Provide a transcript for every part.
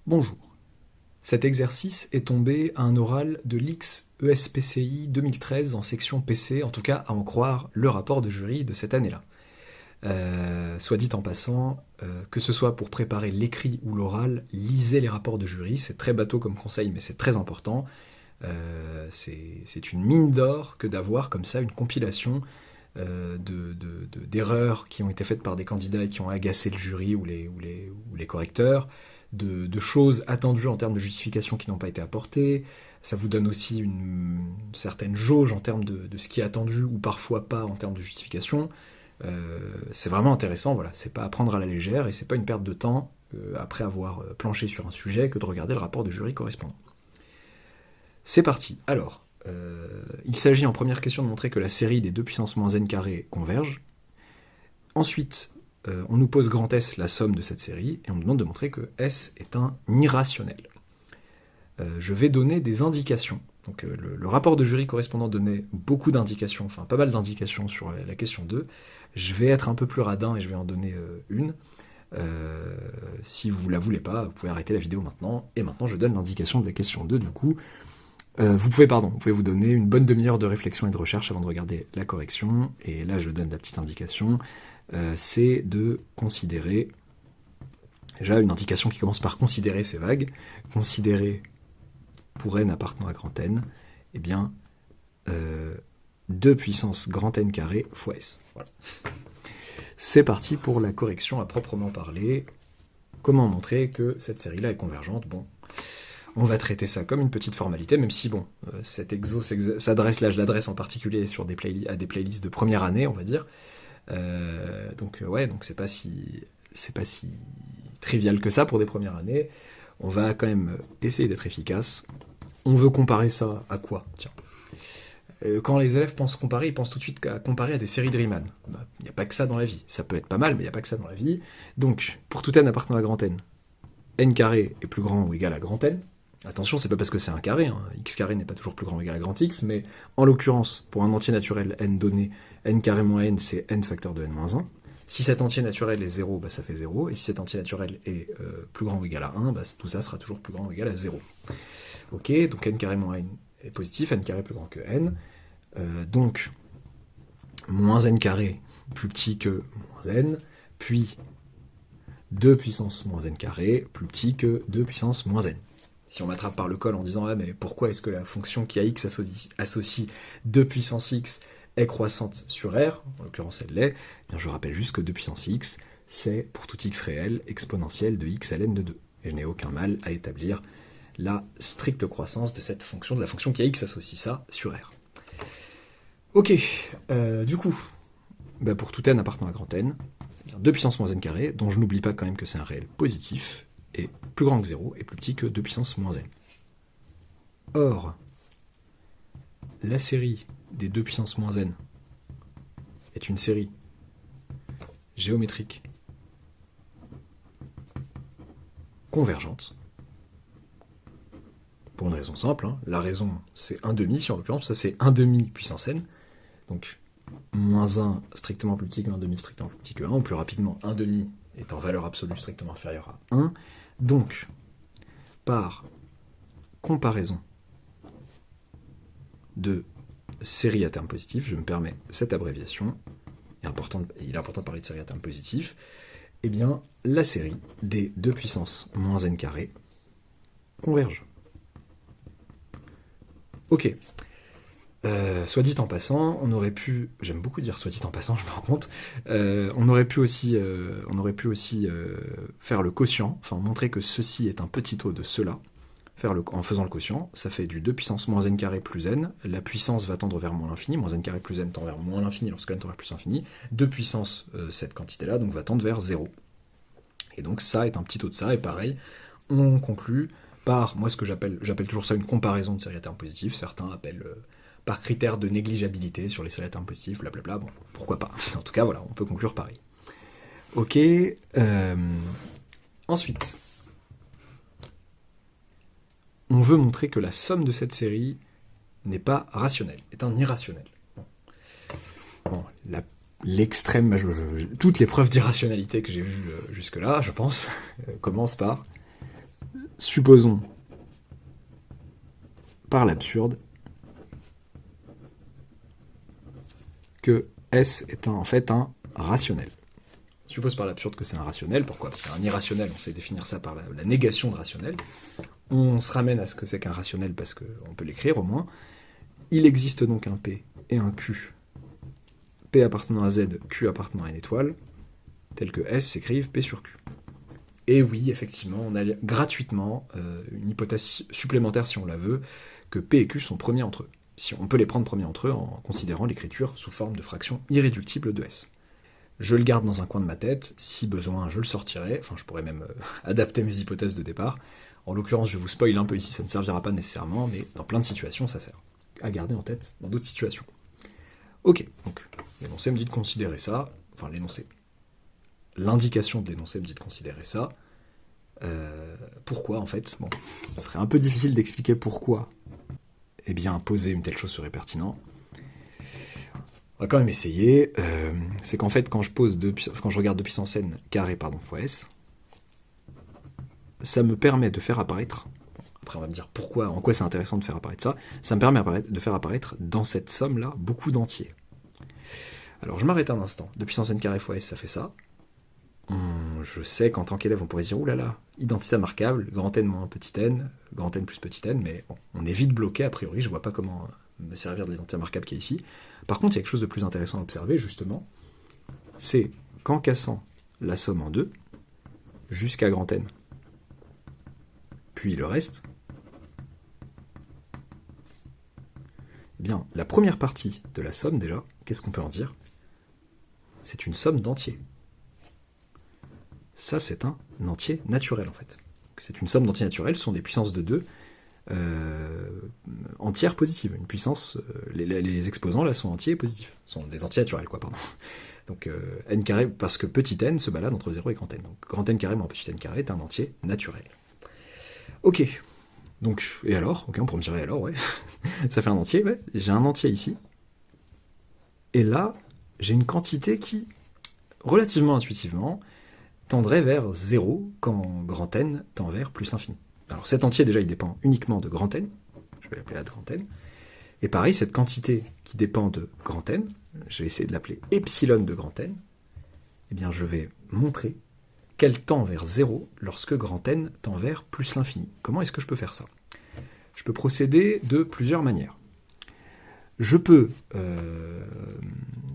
Bonjour. Cet exercice est tombé à un oral de l'X-ESPCI 2013 en section PC, en tout cas à en croire le rapport de jury de cette année-là. Soit dit en passant, que ce soit pour préparer l'écrit ou l'oral, lisez les rapports de jury, c'est très bateau comme conseil, mais c'est très important. C'est une mine d'or que d'avoir comme ça une compilation d'erreurs qui ont été faites par des candidats et qui ont agacé le jury ou les correcteurs, de choses attendues en termes de justification qui n'ont pas été apportées. Ça vous donne aussi une certaine jauge en termes de ce qui est attendu ou parfois pas en termes de justification. C'est vraiment intéressant, voilà. C'est pas à prendre à la légère et c'est pas une perte de temps après avoir planché sur un sujet que de regarder le rapport de jury correspondant. C'est parti. Alors, il s'agit en première question de montrer que la série des 2 puissance moins n carré converge. Ensuite, on nous pose grand S la somme de cette série, et on nous demande de montrer que S est un irrationnel. Je vais donner des indications. Donc le rapport de jury correspondant donnait beaucoup d'indications, enfin pas mal d'indications sur la question 2. Je vais être un peu plus radin et je vais en donner une. Si vous la voulez pas, vous pouvez arrêter la vidéo maintenant. Et maintenant je donne l'indication de la question 2 du coup. Vous pouvez vous donner une bonne demi-heure de réflexion et de recherche avant de regarder la correction. Et là, je donne la petite indication. C'est de considérer... Déjà, une indication qui commence par considérer, c'est vague. Considérer pour n appartenant à grand n, eh bien, 2 puissance grand n carré fois s. Voilà. C'est parti pour la correction à proprement parler. Comment montrer que cette série-là est convergente? Bon... On va traiter ça comme une petite formalité, même si, bon, cet exo s'adresse, là je l'adresse en particulier sur à des playlists de première année, on va dire. Donc c'est pas si trivial que ça pour des premières années. On va quand même essayer d'être efficace. On veut comparer ça à quoi? Tiens. Quand les élèves pensent comparer, ils pensent tout de suite à comparer à des séries de Riemann. Il n'y a pas que ça dans la vie. Ça peut être pas mal, mais il n'y a pas que ça dans la vie. Donc, pour tout n appartenant à grand n carré est plus grand ou égal à grand n. Attention, c'est pas parce que c'est un carré, hein. X carré n'est pas toujours plus grand ou égal à grand X, mais en l'occurrence, pour un entier naturel n donné, n carré moins n, c'est n facteur de n moins 1. Si cet entier naturel est 0, ça fait 0, et si cet entier naturel est plus grand ou égal à 1, tout ça sera toujours plus grand ou égal à 0. Ok, donc n carré moins n est positif, n carré plus grand que n, donc moins n carré plus petit que moins n, puis 2 puissance moins n carré plus petit que 2 puissance moins n. Si on m'attrape par le col en disant « Ah, mais pourquoi est-ce que la fonction qui a x associe 2 puissance x est croissante sur R ?» En l'occurrence, elle l'est. Bien, je rappelle juste que 2 puissance x, c'est, pour tout x réel, exponentielle de x à ln de 2. Et je n'ai aucun mal à établir la stricte croissance de cette fonction, de la fonction qui a x associe ça sur R. Ok, du coup, pour tout n appartenant à grand n, 2 puissance moins n carré, dont je n'oublie pas quand même que c'est un réel positif, est plus grand que 0 et plus petit que 2 puissance moins n. Or, la série des 2 puissance moins n est une série géométrique convergente, pour une raison simple, hein. La raison c'est 1,5 si en l'occurrence, ça c'est 1,5 puissance n, donc moins 1 strictement plus petit que 1,5 strictement plus petit que 1, ou plus rapidement 1,5 est en valeur absolue strictement inférieure à 1, donc, par comparaison de séries à terme positif, je me permets cette abréviation, il est important de parler de séries à terme positif, eh bien, la série des 2 puissance moins n carré converge. Ok. Soit dit en passant, on aurait pu, j'aime beaucoup dire soit dit en passant, je me rends compte, on aurait pu aussi faire le quotient, enfin montrer que ceci est un petit taux de cela, en faisant le quotient, ça fait du 2 puissance moins n carré plus n, la puissance va tendre vers moins l'infini, moins n carré plus n tend vers moins l'infini lorsque n tend vers plus l'infini, 2 puissance cette quantité-là, donc va tendre vers 0. Et donc ça est un petit taux de ça, et pareil, on conclut par, moi ce que j'appelle toujours ça une comparaison de séries à terme positif, certains appellent... par critère de négligeabilité sur les séries à terme positifs, blablabla, bon, pourquoi pas. En tout cas, voilà, on peut conclure pareil. Ok, ensuite, on veut montrer que la somme de cette série n'est pas rationnelle, est un irrationnel. Bon, l'extrême, toutes les preuves d'irrationalité que j'ai vues jusque-là, je pense, commencent par supposons, par l'absurde, que S est en fait un rationnel. On suppose par l'absurde que c'est un rationnel. Pourquoi? Parce qu'un irrationnel, on sait définir ça par la négation de rationnel. On se ramène à ce que c'est qu'un rationnel parce qu'on peut l'écrire au moins. Il existe donc un P et un Q. P appartenant à Z, Q appartenant à une étoile, tel que S s'écrive P sur Q. Et oui, effectivement, on a gratuitement une hypothèse supplémentaire, si on la veut, que P et Q sont premiers entre eux. Si on peut les prendre premiers entre eux en considérant l'écriture sous forme de fraction irréductible de S. Je le garde dans un coin de ma tête, si besoin je le sortirai, enfin je pourrais même adapter mes hypothèses de départ. En l'occurrence, je vous spoil un peu ici, ça ne servira pas nécessairement, mais dans plein de situations, ça sert à garder en tête dans d'autres situations. Ok, donc l'énoncé me dit de considérer ça, enfin l'énoncé. L'indication de l'énoncé me dit de considérer ça. Pourquoi en fait? Bon, ce serait un peu difficile d'expliquer pourquoi. Eh bien, poser une telle chose serait pertinent. On va quand même essayer. C'est qu'en fait, quand je regarde 2 puissance n carré fois s, ça me permet de faire apparaître. Après, on va me dire pourquoi, en quoi c'est intéressant de faire apparaître ça. Ça me permet de faire apparaître dans cette somme-là beaucoup d'entiers. Alors, je m'arrête un instant. 2 puissance n carré fois s, ça fait ça. Je sais qu'en tant qu'élève, on pourrait se dire, oulala, identité remarquable, grand N moins petit n, grand N plus petit n, mais bon, on est vite bloqué, a priori, je vois pas comment me servir de l'identité remarquable qui est ici. Par contre, il y a quelque chose de plus intéressant à observer, justement, c'est qu'en cassant la somme en deux, jusqu'à grand N, puis le reste, eh bien, la première partie de la somme, déjà, qu'est-ce qu'on peut en dire? C'est une somme d'entiers. Ça, c'est un entier naturel, en fait. C'est une somme d'entiers naturels, ce sont des puissances de 2 entières positives. Une puissance, les exposants, là, sont entiers positifs. Sont des entiers naturels, quoi, pardon. Donc, n carré, parce que petit n se balade entre 0 et grand n. Donc, grand n carré moins petit n carré est un entier naturel. Ok. Donc, et alors? Ok, on pourrait me dire, et alors, ouais. Ça fait un entier, ouais. J'ai un entier ici. Et là, j'ai une quantité qui, relativement intuitivement, tendrait vers 0 quand grand N tend vers plus infini. Alors cet entier, déjà, il dépend uniquement de grand N. Je vais l'appeler A de grand N. Et pareil, cette quantité qui dépend de grand N, je vais essayer de l'appeler epsilon de grand N, eh bien, je vais montrer qu'elle tend vers 0 lorsque grand N tend vers plus l'infini. Comment est-ce que je peux faire ça? Je peux procéder de plusieurs manières. Je peux...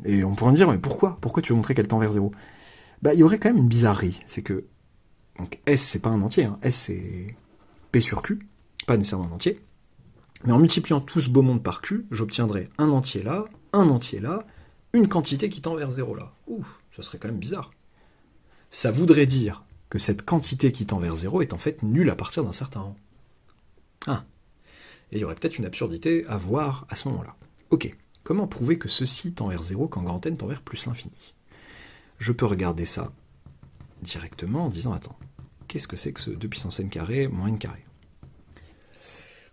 et on pourrait me dire, mais pourquoi? Pourquoi tu veux montrer qu'elle tend vers 0? Bah, il y aurait quand même une bizarrerie, c'est que donc S c'est pas un entier, hein. S c'est P sur Q, pas nécessairement un entier, mais en multipliant tout ce beau monde par Q, j'obtiendrai un entier là, une quantité qui tend vers 0 là. Ouh, ça serait quand même bizarre. Ça voudrait dire que cette quantité qui tend vers 0 est en fait nulle à partir d'un certain rang. Ah, et il y aurait peut-être une absurdité à voir à ce moment-là. Ok, comment prouver que ceci tend vers 0 quand grand N tend vers plus l'infini? Je peux regarder ça directement en disant, attends, qu'est-ce que c'est que ce 2 puissance n carré moins n carré?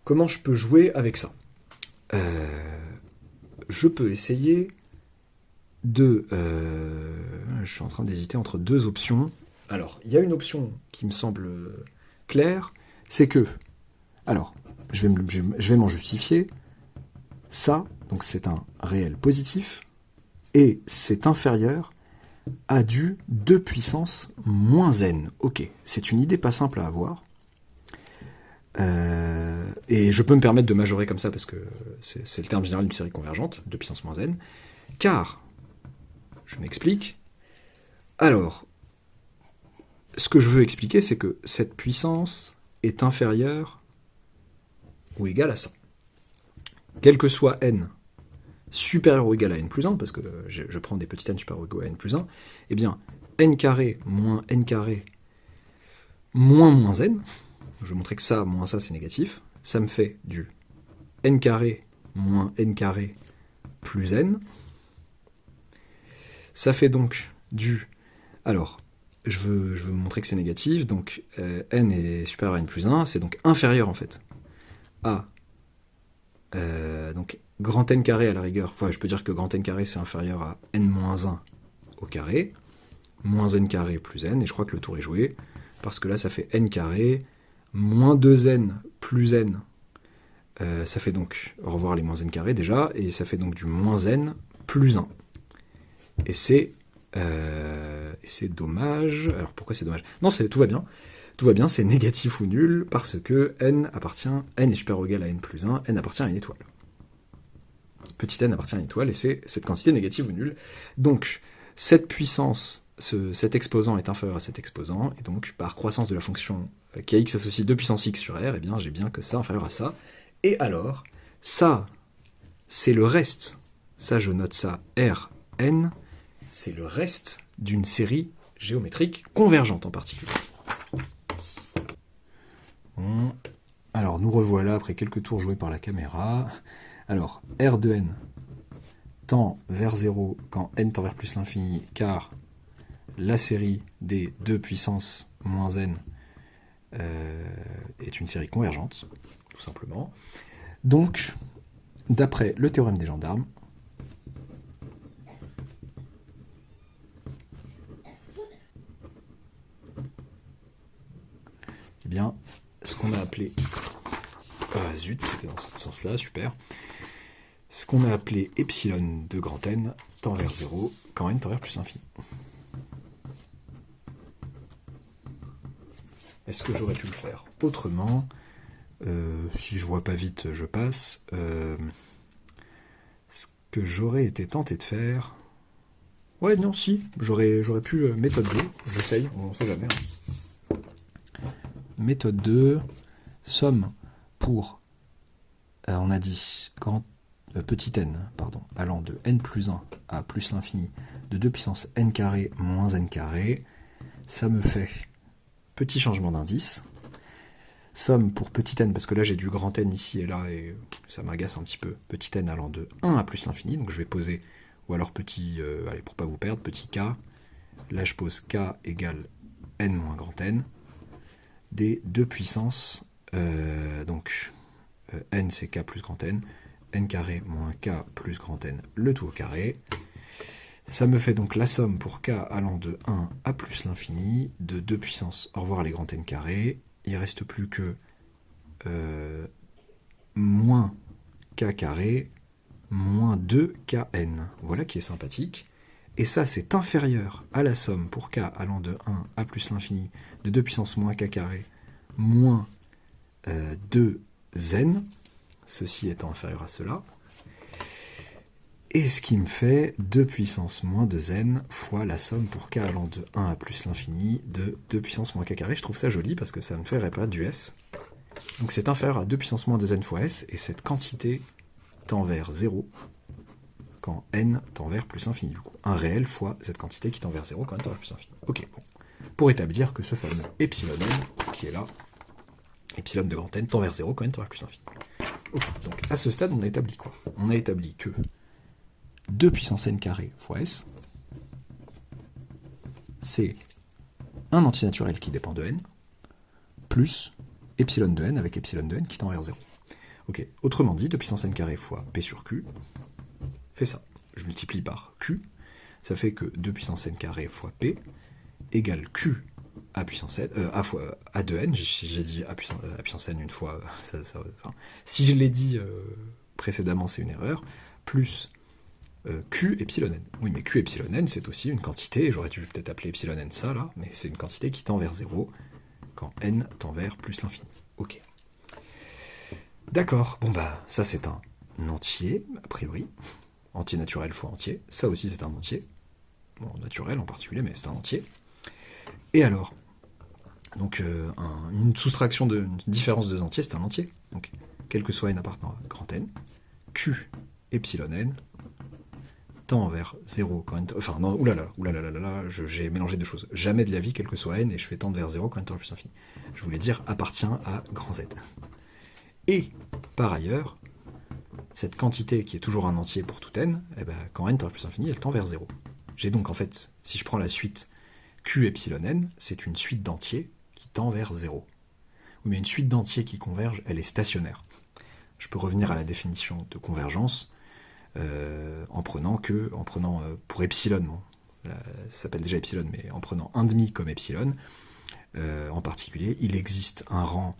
Comment je peux jouer avec ça? Je peux essayer de... je suis en train d'hésiter entre deux options. Alors, il y a une option qui me semble claire, c'est que... Alors, je vais m'en justifier. Ça, donc c'est un réel positif, et c'est inférieur à du 2 puissance moins n. Ok, c'est une idée pas simple à avoir. Et je peux me permettre de majorer comme ça parce que c'est le terme général d'une série convergente, 2 puissance moins n. Car, je m'explique, alors, ce que je veux expliquer, c'est que cette puissance est inférieure ou égale à ça. Quel que soit n supérieur ou égal à n plus 1, parce que je prends des petits n supérieurs ou égaux à n plus 1, eh bien, n carré moins n carré moins n, je vais montrer que ça moins ça c'est négatif, ça me fait du n carré moins n carré plus n, ça fait donc du... Alors, je veux montrer que c'est négatif, donc n est supérieur à n plus 1, c'est donc inférieur en fait à... donc grand N carré à la rigueur, enfin, je peux dire que grand N carré c'est inférieur à n-1 au carré, moins n carré plus n, et je crois que le tour est joué, parce que là ça fait n carré, moins 2n plus n, ça fait donc, au revoir les moins n carrés déjà, et ça fait donc du moins n plus 1. Et c'est dommage. Alors pourquoi c'est dommage? Non, tout va bien. Tout va bien, c'est négatif ou nul, parce que n est supérieur ou égal à n plus 1, n appartient à une étoile. Petit n appartient à une étoile, et c'est cette quantité négative ou nulle. Donc, cette puissance, cet exposant est inférieur à cet exposant, et donc, par croissance de la fonction qui a x associe 2 puissance x sur r, eh bien, j'ai bien que ça inférieur à ça. Et alors, ça, c'est le reste. Ça, je note ça, Rn, c'est le reste d'une série géométrique convergente en particulier. Bon. Alors, nous revoilà après quelques tours joués par la caméra. Alors, R de n tend vers 0 quand n tend vers plus l'infini, car la série des 2 puissance moins n est une série convergente, tout simplement. Donc, d'après le théorème des gendarmes, eh bien, ce qu'on a appelé... zut, c'était dans ce sens-là, super. Ce qu'on a appelé epsilon de grand N tend vers 0 quand n tend vers plus l'infini. Est-ce que j'aurais pu le faire autrement? Si je vois pas vite, je passe. Ce que j'aurais été tenté de faire... Ouais, non, si, j'aurais pu... méthode 2, j'essaye, on sait jamais. Méthode 2, somme pour... on a dit petit n, pardon, allant de n plus 1 à plus l'infini de 2 puissance n carré moins n carré, ça me fait petit changement d'indice. Somme pour petit n, parce que là j'ai du grand n ici et là, et ça m'agace un petit peu. Petit n allant de 1 à plus l'infini, donc je vais poser, ou alors petit, allez, pour pas vous perdre, petit k. Là je pose k égale n moins grand n, des 2 puissances, donc n c'est k plus grand n carré moins k plus grand n, le tout au carré. Ça me fait donc la somme pour k allant de 1 à plus l'infini de 2 puissance, au revoir les grands n carrés. Il ne reste plus que moins k carré moins 2kn. Voilà qui est sympathique. Et ça, c'est inférieur à la somme pour k allant de 1 à plus l'infini de 2 puissance moins k carré moins 2n. Ceci étant inférieur à cela. Et ce qui me fait 2 puissance moins 2n fois la somme pour k allant de 1 à plus l'infini de 2 puissance moins k carré. Je trouve ça joli parce que ça me fait réparer du s. Donc c'est inférieur à 2 puissance moins 2n fois s, et cette quantité tend vers 0 quand n tend vers plus l'infini. Du coup, un réel fois cette quantité qui tend vers 0 quand n tend vers plus l'infini. Ok, bon. Pour établir que ce fameux epsilon n, qui est là, epsilon de grand n, tend vers 0 quand n tend vers plus l'infini. Ok, donc à ce stade, on a établi quoi? On a établi que 2 puissance n carré fois s, c'est un antinaturel qui dépend de n, plus epsilon de n avec epsilon de n qui tend vers 0. Ok, autrement dit, 2 puissance n carré fois p sur q fait ça. Je multiplie par q, ça fait que 2 puissance n carré fois p égale q a puissance n, fois a de n, j'ai dit a puissance n une fois, enfin, si je l'ai dit précédemment, c'est une erreur, plus q epsilon n. Oui, mais q epsilon n, c'est aussi une quantité, j'aurais dû peut-être appeler epsilon n ça, là, mais c'est une quantité qui tend vers 0 quand n tend vers plus l'infini. Ok. D'accord, bon bah, ça c'est un entier, a priori. Entier naturel fois entier. Ça aussi c'est un entier. Bon, naturel en particulier, mais c'est un entier. Et alors, donc une soustraction d'une différence de deux entiers, c'est un entier. Donc, quel que soit n appartenant à grand n, q epsilon n tend vers 0 quand n... Enfin, non, oulala, j'ai mélangé deux choses. Jamais de la vie, quel que soit n, et je fais tendre vers 0 quand n tend vers plus infini. Je voulais dire appartient à grand Z. Et, par ailleurs, cette quantité qui est toujours un entier pour tout n, eh ben, quand n tend vers plus infini, elle tend vers 0. J'ai donc, en fait, si je prends la suite q epsilon n, c'est une suite d'entiers qui tend vers 0. Oui, mais une suite d'entiers qui convergent, elle est stationnaire. Je peux revenir à la définition de convergence en prenant pour epsilon, bon, ça s'appelle déjà epsilon, mais en prenant 1,5 comme epsilon, En particulier, il existe un rang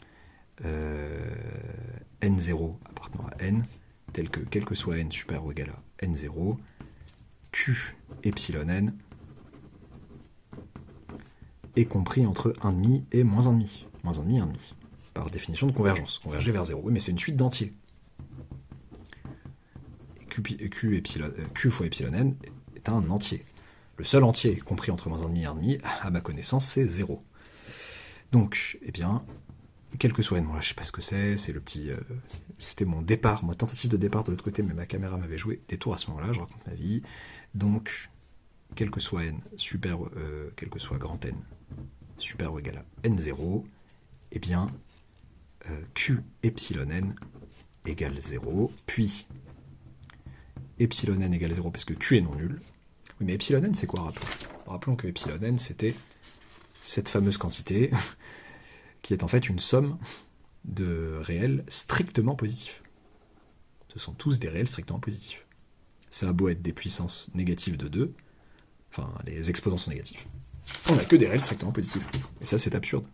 n0 appartenant à n, tel que quel que soit n supérieur ou égal à n0, q epsilon n est compris entre 1,5 et moins 1,5. Moins 1,5 et 1,5. Par définition de convergence. Converger vers 0. Oui, mais c'est une suite d'entiers. Q fois epsilon n est un entier. Le seul entier compris entre moins 1,5 et 1,5, à ma connaissance, c'est 0. Donc, eh bien, quel que soit n, bon là je sais pas ce que c'est le petit... c'était mon départ, ma tentative de départ de l'autre côté, mais ma caméra m'avait joué des tours à ce moment-là, je raconte ma vie. Donc, quel que soit n, quel que soit grand n, supérieur ou égal à n0, eh bien, q epsilon n égale 0, puis epsilon n égale 0 parce que q est non nul. Oui, mais epsilon n, c'est quoi, rappelons que epsilon n, c'était cette fameuse quantité qui est en fait une somme de réels strictement positifs. Ce sont tous des réels strictement positifs. Ça a beau être des puissances négatives de 2, enfin, les exposants sont négatifs, on n'a que des réels strictement positifs. Et ça, c'est absurde.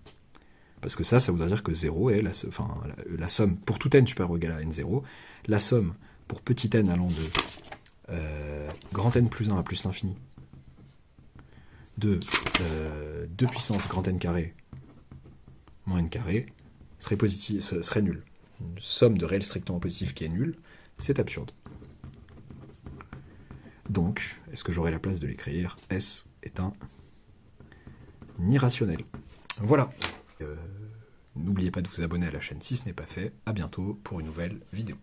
Parce que ça voudrait dire que 0 est la somme pour tout n supérieur ou égal à n0, la somme pour petit n allant de grand n plus 1 à plus l'infini, de 2 puissance grand n carré moins n carré, serait positif, serait nul. Une somme de réels strictement positifs qui est nulle, c'est absurde. Donc, est-ce que j'aurai la place de l'écrire? S est un irrationnel. Voilà. N'oubliez pas de vous abonner à la chaîne si ce n'est pas fait. À bientôt pour une nouvelle vidéo.